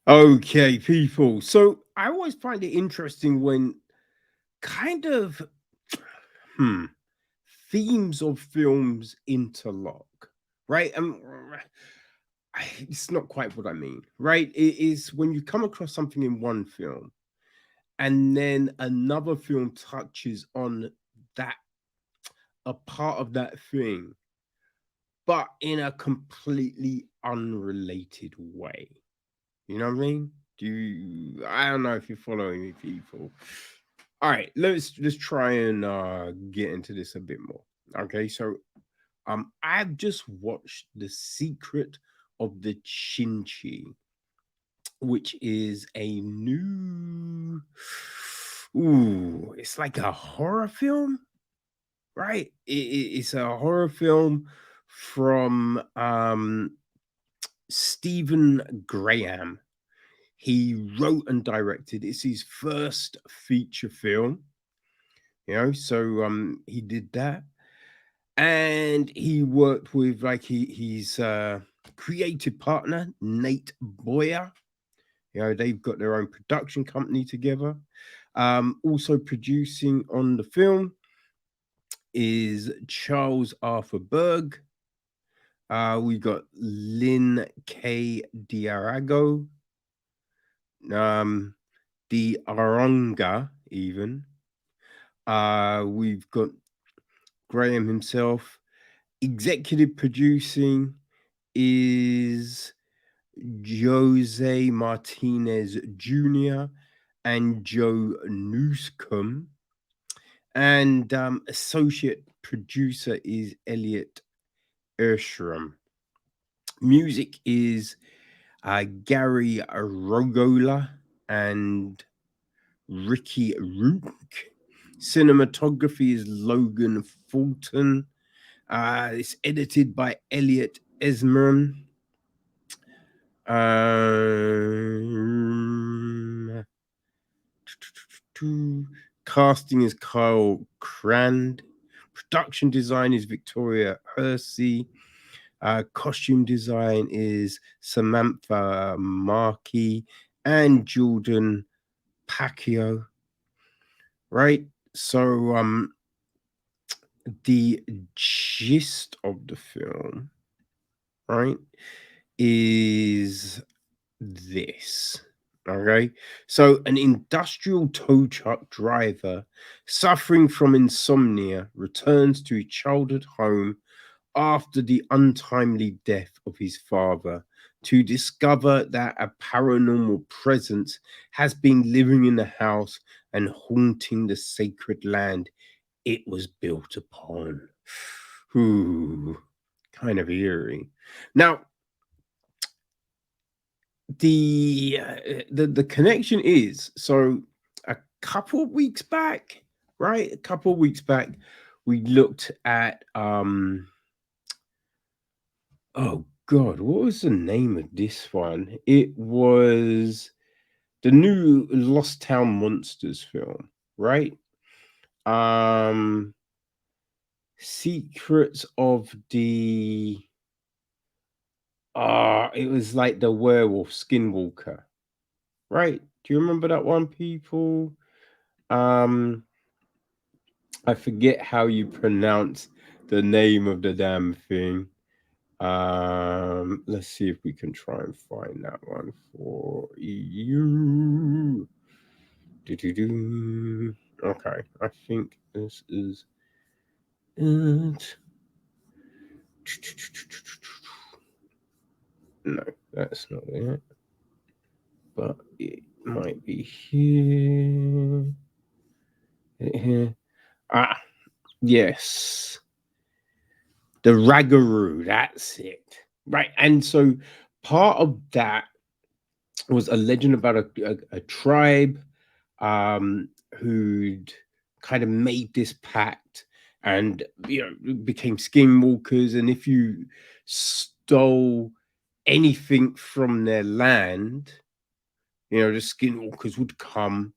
Okay, people. So I always find it interesting when kind of hmm themes of films interlock, right? It's not quite what I mean, right? It is when you come across something in one film and then another film touches on that a part of that thing, but in a completely unrelated way. You know what I mean? I don't know if you're following me, people. All right, let's try and get into this a bit more. Okay, so I've just watched The Secret of the Chinchi, which is a new it's like a horror film, right? It's a horror film from Stephen Graham. He wrote and directed. It's his first feature film, so he did that. And he worked with like his creative partner, Nate Boyer. They've got their own production company together. Also producing on the film is Charles Arthur Berg. We got Lynn K. Diarago, um, the Aronga, even. We've got Graham himself. Executive producing is Jose Martinez Jr. and Joe Newscomb. And associate producer is Elliot Ershram. Music is Gary Rogola and Ricky Rook. Cinematography is Logan Fulton. It's edited by Elliot Esmerman. Um, Casting is Kyle Crand. Production design is Victoria Hersey. Costume design is Samantha Markey and Jordan Pacquiao. Right. So the gist of the film, right, is this. Okay. So, an industrial tow truck driver suffering from insomnia returns to his childhood home after the untimely death of his father to discover that a paranormal presence has been living in the house and haunting the sacred land it was built upon. Ooh, kind of eerie. Now, the connection is so a couple of weeks back, right? A couple of weeks back, we looked at oh god, what was the name of this one? It was the new Lost Town Monsters film, right? Um Secrets of the it was like the werewolf skinwalker, right? Do you remember that one, people? Um, I forget how you pronounce the name of the damn thing. Let's see if we can try and find that one for you. Do-do-do. Okay, I think this is it. No, that's not it. But it might be here. Here. Ah, yes. The Ragaroo, that's it. Right. And so part of that was a legend about a tribe who'd kind of made this pact and became skinwalkers. And if you stole anything from their land, the skinwalkers would come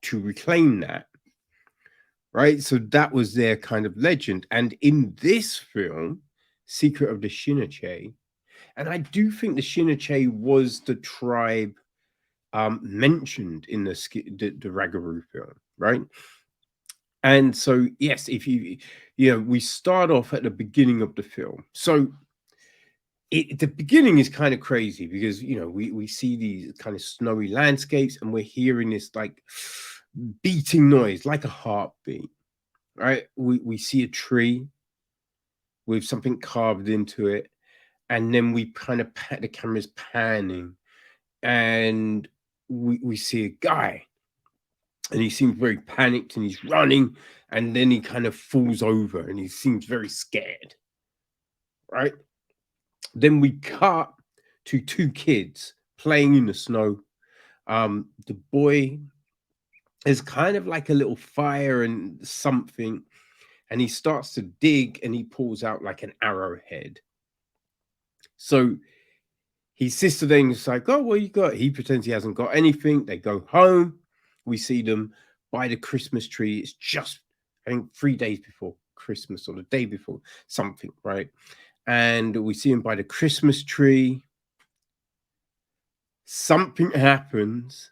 to reclaim that. Right. So that was their kind of legend. And in this film, Secret of the Shinachei, and I do think the Shinachei was the tribe. mentioned in the Ragaroo film, right? And so, yes, if we start off at the beginning of the film. So the beginning is kind of crazy because we see these kind of snowy landscapes and we're hearing this like beating noise like a heartbeat, right? We see a tree with something carved into it, and then we kind of the camera's panning, and we see a guy, and he seems very panicked and he's running, and then he kind of falls over and he seems very scared, right? Then we cut to two kids playing in the snow. The boy is kind of like a little fire and something, and he starts to dig and he pulls out like an arrowhead. So his sister then is like, "Oh, what you got?" He pretends he hasn't got anything. They go home. We see them by the Christmas tree. It's just, I think, 3 days before Christmas or the day before something, right? And we see him by the Christmas tree. Something happens,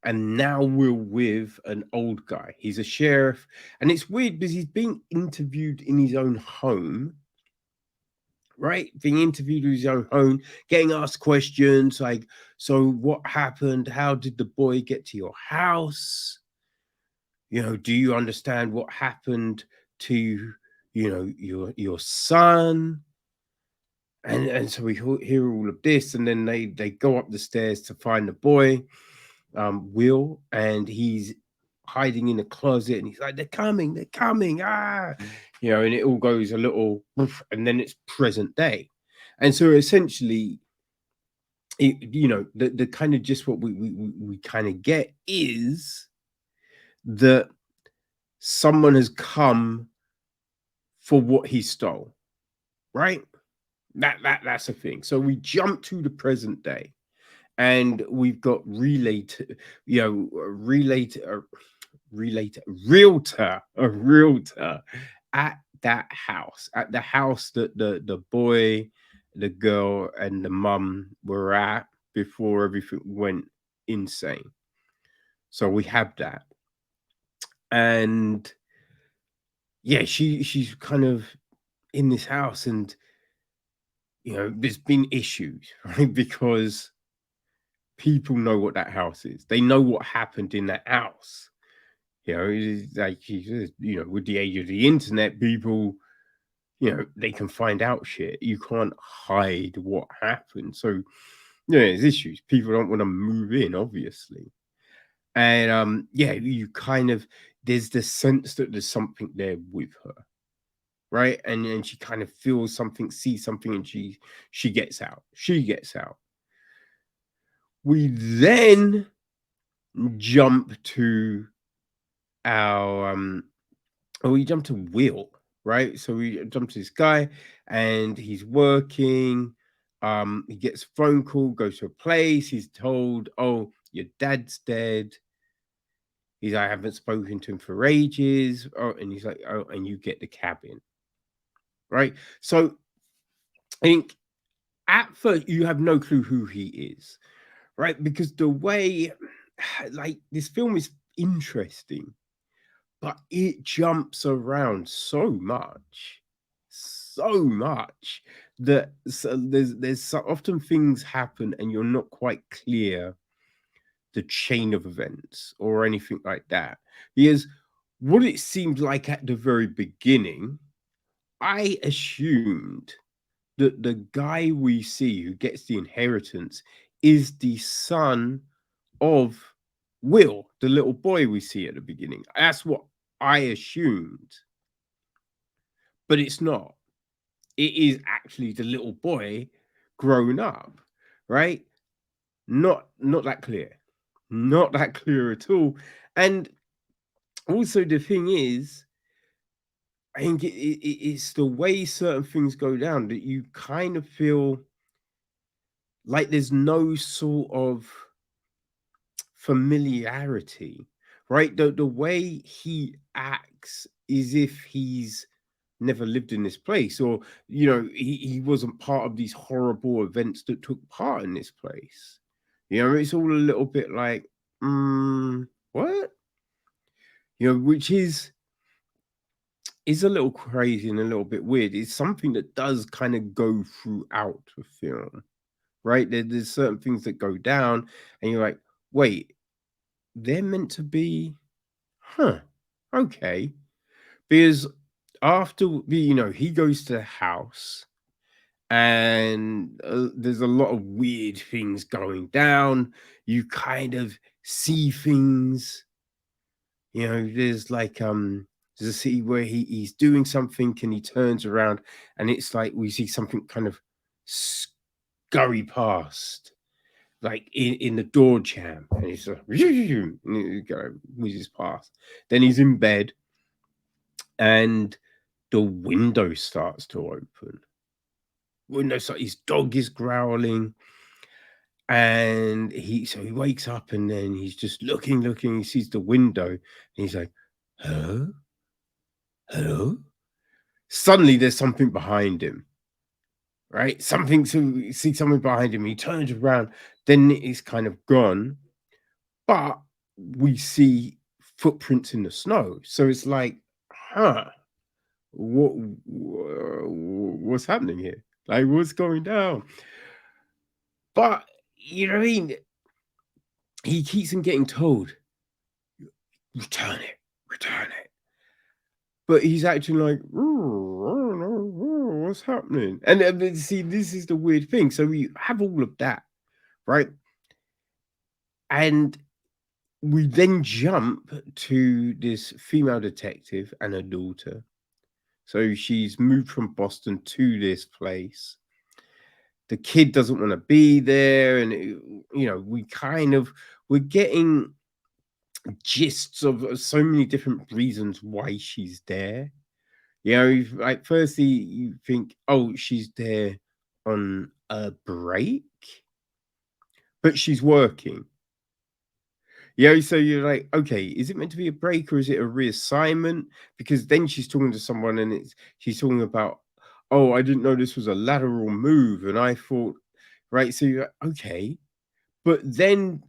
and now we're with an old guy. He's a sheriff, and it's weird because he's being interviewed in his own home, right? Being interviewed in his own home, getting asked questions like, "So what happened? How did the boy get to your house? Do you understand what happened to your son?" And so we hear all of this, and then they go up the stairs to find the boy, Will, and he's hiding in a closet, and he's like, they're coming, ah, and it all goes a little, and then it's present day, and so essentially, the kind of just what we kind of get is that someone has come for what he stole, right? That's a thing. So we jump to the present day, and we've got realtor, a realtor at that house, at the house that the boy, the girl, and the mum were at before everything went insane. So we have that, and yeah, she's kind of in this house, and there's been issues, right? Because people know what that house is. They know what happened in that house. It's like with the age of the internet, people, they can find out shit. You can't hide what happened. So, there's issues. People don't want to move in, obviously. And yeah, you kind of there's the sense that there's something there with her, right? And she kind of feels something, sees something, and she gets out. She gets out. We then jump to our we jump to Will, right? So we jump to this guy, and he's working. He gets a phone call, goes to a place. He's told, "Oh, your dad's dead." He's like, "I haven't spoken to him for ages." Oh, and he's like, "Oh, and you get the cabin." Right? So I think at first you have no clue who he is, right? Because the way like this film is interesting, but it jumps around so much that there's often things happen and you're not quite clear the chain of events or anything like that. Because what it seemed like at the very beginning, I assumed that the guy we see who gets the inheritance is the son of Will, the little boy we see at the beginning. That's what I assumed, but it's not. It is actually the little boy grown up, right? Not that clear. Not that clear at all. And also the thing is, I think it's the way certain things go down that you kind of feel like there's no sort of familiarity, right? The way he acts is if he's never lived in this place, or he wasn't part of these horrible events that took part in this place. It's all a little bit like, what? Which is a little crazy and a little bit weird. It's something that does kind of go throughout the film, right? There's certain things that go down, and you're like, wait, they're meant to be, huh? Okay, because after he goes to the house, and there's a lot of weird things going down. You kind of see things. There's like there's a scene where he's doing something and he turns around and it's like we see something kind of scurry past, like in the door jam, and he's like, and he whizzes past. Then he's in bed and the window starts to open. His dog is growling, and he wakes up and then he's just looking. He sees the window and he's like, hello, hello. Suddenly there's something behind him, right? Something, so you see something behind him. He turns around, then it's kind of gone, but we see footprints in the snow. So it's like, huh, what's happening here? Like, what's going down? But you know what I mean? He keeps on getting told, return it, return it. But he's acting like, "Ooh, I don't know, what's happening?" And see, this is the weird thing. So we have all of that, right? And we then jump to this female detective and her daughter. So she's moved from Boston to this place. The kid doesn't want to be there, and we're getting gists of so many different reasons why she's there. Like firstly, you think, oh, she's there on a break, but she's working. So you're like, okay, is it meant to be a break or is it a reassignment? Because then she's talking to someone and she's talking about, oh, I didn't know this was a lateral move, and I thought, right. So you're like, okay, but then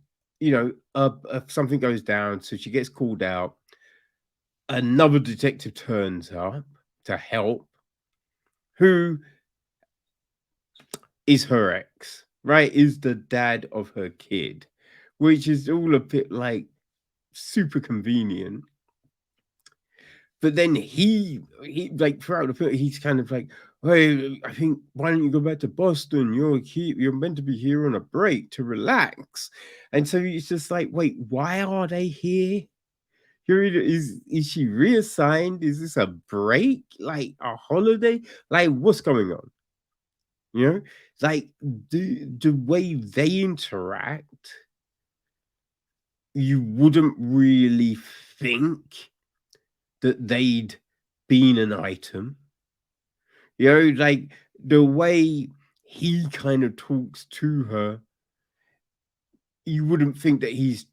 something goes down, so she gets called out. Another detective turns up to help, who is her ex, right? Is the dad of her kid, which is all a bit like super convenient. But then he like throughout the film, he's kind of like, hey, I think why don't you go back to Boston? You're meant to be here on a break to relax. And so it's just like, wait, why are they here? Is she reassigned? Is this a break? Like a holiday? Like what's going on? You know, like the way they interact, you wouldn't really think that they'd been an item. Like the way he kind of talks to her, you wouldn't think that he's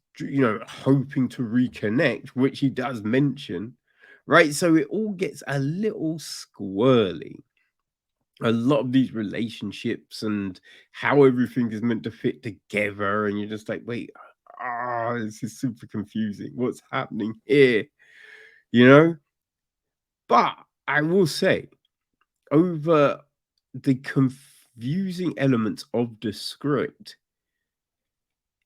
hoping to reconnect, which he does mention, right? So it all gets a little squirrely. A lot of these relationships and how everything is meant to fit together, and you're just like, wait, this is super confusing. What's happening here? You know? But I will say, over the confusing elements of the script,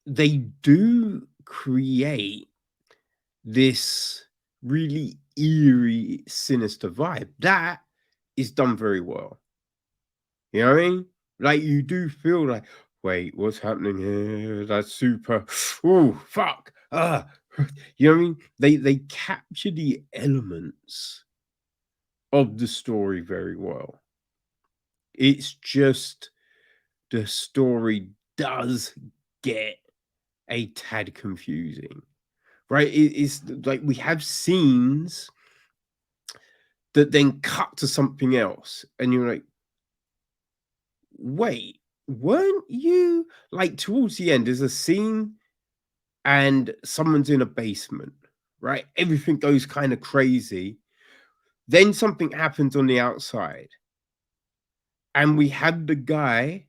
they do create this really eerie, sinister vibe that is done very well. You know what I mean? Like you do feel like, wait, what's happening here? That's super. Oh, fuck. You know what I mean? They capture the elements of the story very well. It's just the story does get a tad confusing, right? It's like we have scenes that then cut to something else, and you're like, wait, weren't you like towards the end? There's a scene and someone's in a basement, right? Everything goes kind of crazy. Then something happens on the outside, and we had the guy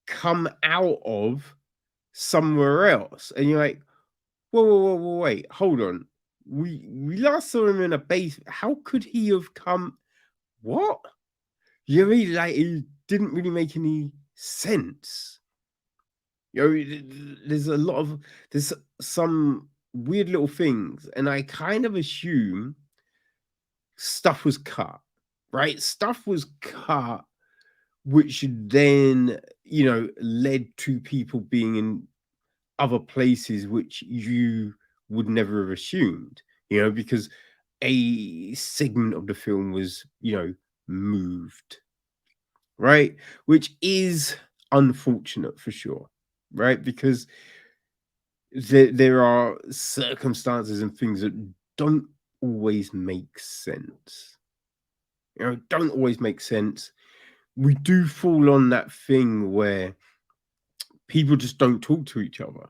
come out of somewhere else, and you're like, whoa, wait, hold on. We last saw him in a base. How could he have come? What? You know what I mean? Like, it didn't really make any sense. You know, there's a lot of there's some weird little things, and I kind of assume stuff was cut, right? Stuff was cut, which then led to people being in other places which you would never have assumed, because a segment of the film was, moved, right? Which is unfortunate for sure, right? Because there are circumstances and things that don't always make sense. Don't always make sense. We do fall on that thing where people just don't talk to each other,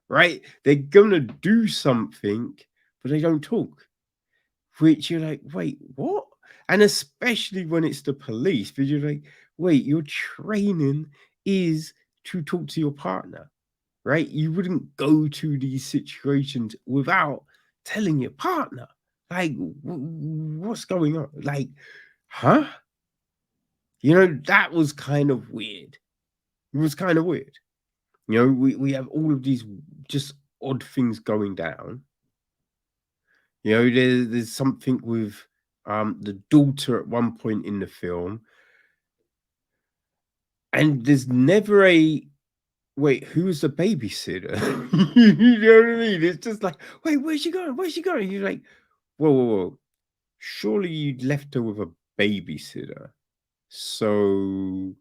right? They're gonna do something, but they don't talk, which you're like, wait, what? And especially when it's the police, because you're like, wait, your training is to talk to your partner, right? You wouldn't go to these situations without telling your partner. Like, what's going on? Like, huh? That was kind of weird. It was kind of weird. We have all of these just odd things going down. There's something with the daughter at one point in the film, and there's never a wait, who's the babysitter? You know what I mean? It's just like, wait, where's she going? Where's she going? You're like, whoa. Surely you'd left her with a babysitter. So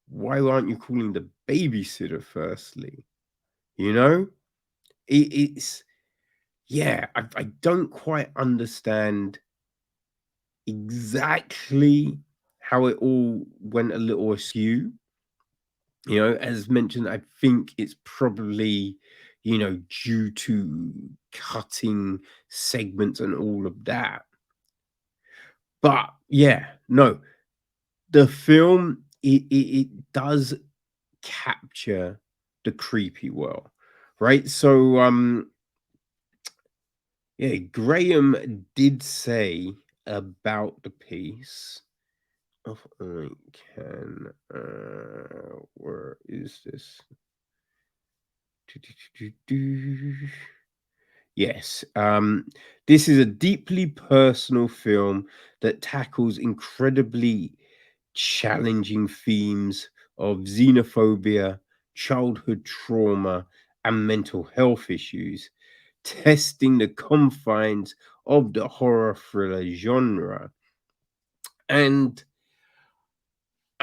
why aren't you calling the babysitter firstly? It's yeah, I don't quite understand exactly how it all went a little askew. As mentioned, I think it's probably, due to cutting segments and all of that. But yeah, no, the film it does capture the creepy well, right? So yeah, Graham did say about the piece. If I can, where is this? Yes, this is a deeply personal film that tackles incredibly challenging themes of xenophobia, childhood trauma, and mental health issues, testing the confines of the horror thriller genre. And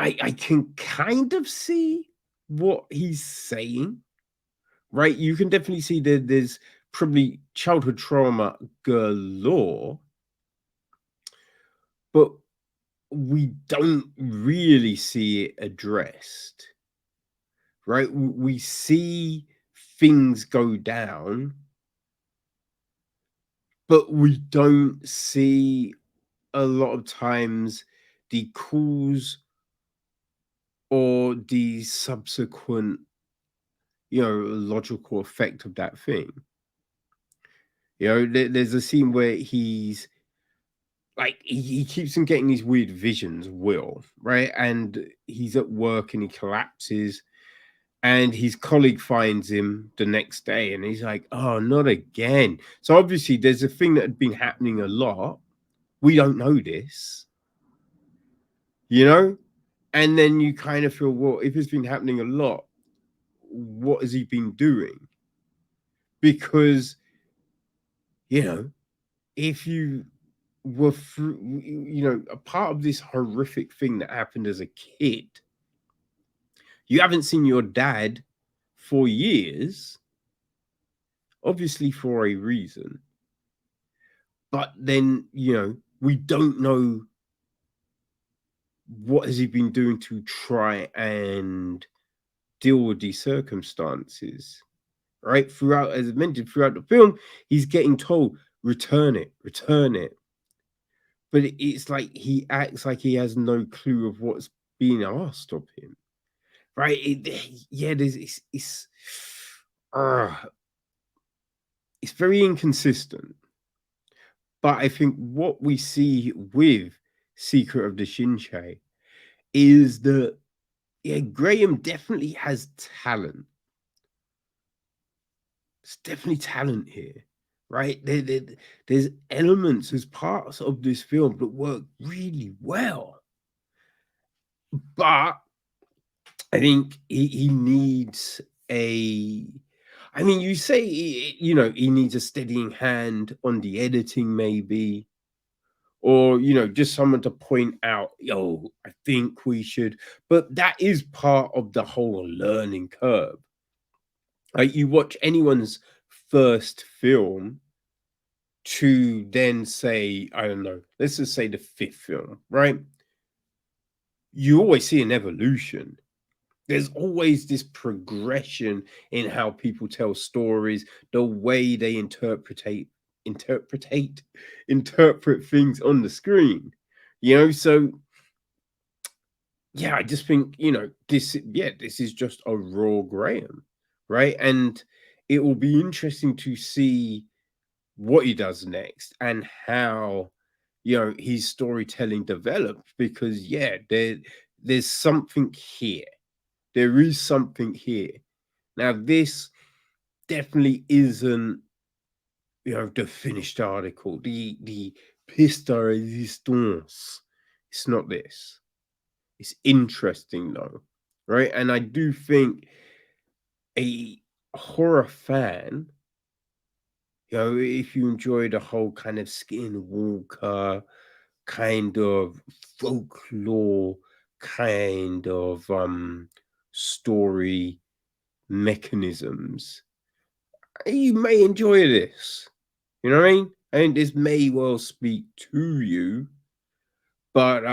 I can kind of see what he's saying, right? You can definitely see that there's probably childhood trauma galore, but we don't really see it addressed, right? We see things go down, but we don't see a lot of times the cause or the subsequent, logical effect of that thing. There's a scene where he's like he keeps on getting these weird visions, Will, right? And he's at work and he collapses, and his colleague finds him the next day, and he's like, "Oh, not again!" So obviously, there's a thing that had been happening a lot. We don't know this, you know, and then you kind of feel, well, if it's been happening a lot, what has he been doing? Because if you were through, a part of this horrific thing that happened as a kid, you haven't seen your dad for years, obviously for a reason. But then, we don't know what has he been doing to try and deal with these circumstances, right? Throughout, as I mentioned, throughout the film, he's getting told, return it, return it. But it's like he acts like he has no clue of what's being asked of him, right? Yeah, uh, it's very inconsistent. But I think what we see with Secret of the Shinchay is that, yeah, Graham definitely has talent. There's definitely talent here, right? There's elements, there's parts of this film that work really well. But I think he needs a. I mean, you say, he needs a steadying hand on the editing, maybe, or just someone to point out, yo, I think we should. But that is part of the whole learning curve. Like, you watch anyone's first film to then say, I don't know, let's just say the fifth film, right? You always see an evolution. There's always this progression in how people tell stories, the way they interpretate interpret things on the screen. So yeah, I just think, this is just a raw Graham, right? And it will be interesting to see what he does next and how his storytelling develops, because there's something here. There is something here. Now, this definitely isn't, the finished article, the pièce de résistance. It's not this. It's interesting though, right? And I do think a horror fan, if you enjoy the whole kind of skinwalker kind of folklore kind of story mechanisms, you may enjoy this. You know what I mean? I think this may well speak to you, but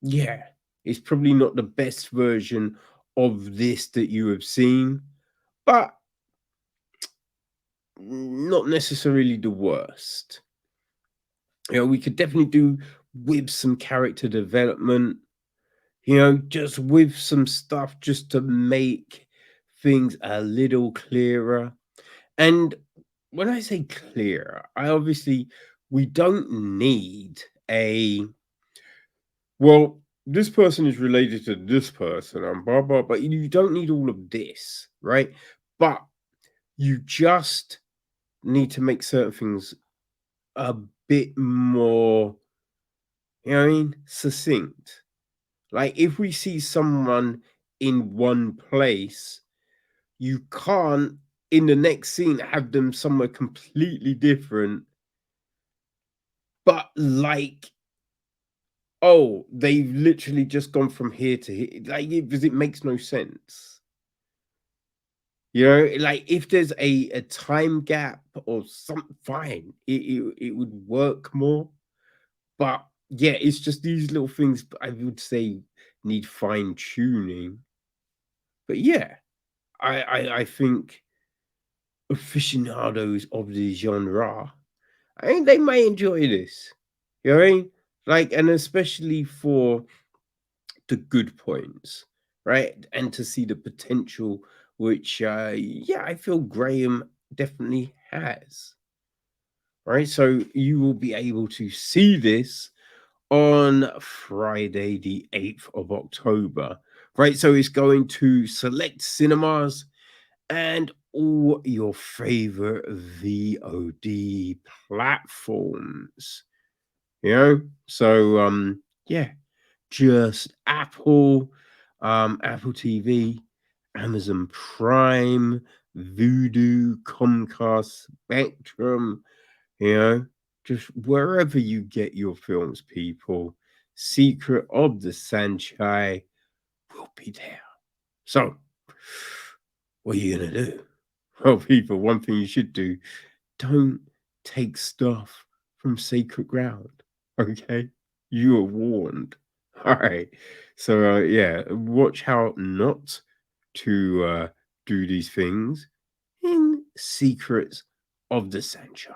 yeah, it's probably not the best version of this that you have seen, but not necessarily the worst. We could definitely do with some character development, just with some stuff just to make things a little clearer. And when I say clearer, we don't need a, well, this person is related to this person and blah blah, but you don't need all of this, right? But you just need to make certain things a bit more, succinct. Like, if we see someone in one place, you can't in the next scene have them somewhere completely different, but like, oh, they've literally just gone from here to here. Like, because it makes no sense. Like, if there's a time gap or something, fine, it would work more. But yeah, it's just these little things I would say need fine tuning. But yeah, I think aficionados of the genre, I think they may enjoy this. You know what I mean? Like, and especially for the good points, right? And to see the potential, which, yeah, I feel Graham definitely has, right? So you will be able to see this on Friday, the 8th of October, right? So it's going to select cinemas and all your favorite VOD platforms. So yeah, just Apple TV, Amazon Prime, Voodoo, Comcast, Spectrum, you know, just wherever you get your films, people. Secret of the Sanchay will be there. So, what are you gonna do? Well, people, one thing you should do: don't take stuff from sacred ground. Okay, you are warned. All right. So, yeah, watch how not to do these things in Secrets of the Sanchay.